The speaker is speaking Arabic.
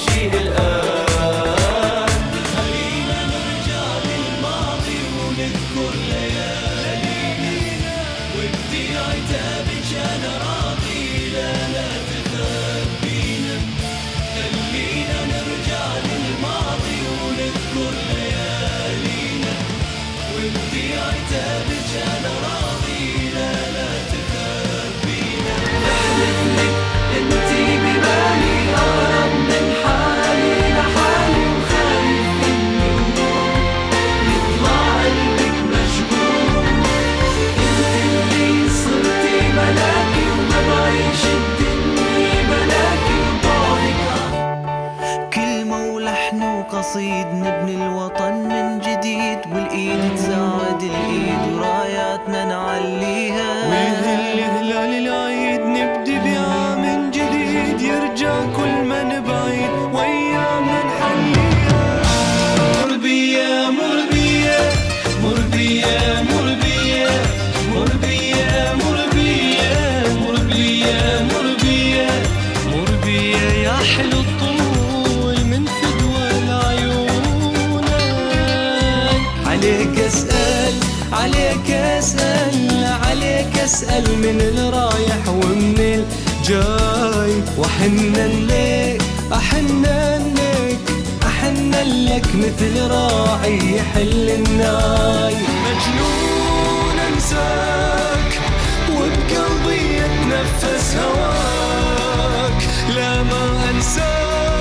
شيء الآن. خلينا نرجع للماضي ونذكر ليالينا، وابدي عتابك أنا راضي، لا تخبينا. خلينا نرجع للماضي ونذكر ليالينا، وابدي عتابك أنا راضي، لا تخبينا. احلف لك انتي ببالي أقرب من حالي لحالي، وخايف مني يطلع قلبك مشغول. انت اللي صرتي ملاكي وما بعيش الدنيا بلاكي، وبعدك كلمة ولحن وقصيد نبني الوطن من جديد، والإيد تساعد الإيد وراياتنا نعليها، ويهل هلال العيد نبدي بيها من جديد، يرجع كل من بعيد وأيامنا نحليها. مر بيا مر بيا مر بيا مر بيا مر بيا مر بيا مر بيا مر بيا مر بيا يا حلو الطول من فدوى لعيونك. عليك اسأل عليك اسأل عليك اسأل من الرايح ومن الجاي، واحنن لك احنن لك احنن لك مثل راعي يحل الناي. مجنون انساك وبقلبي اتنفس هواك، لا ما انساك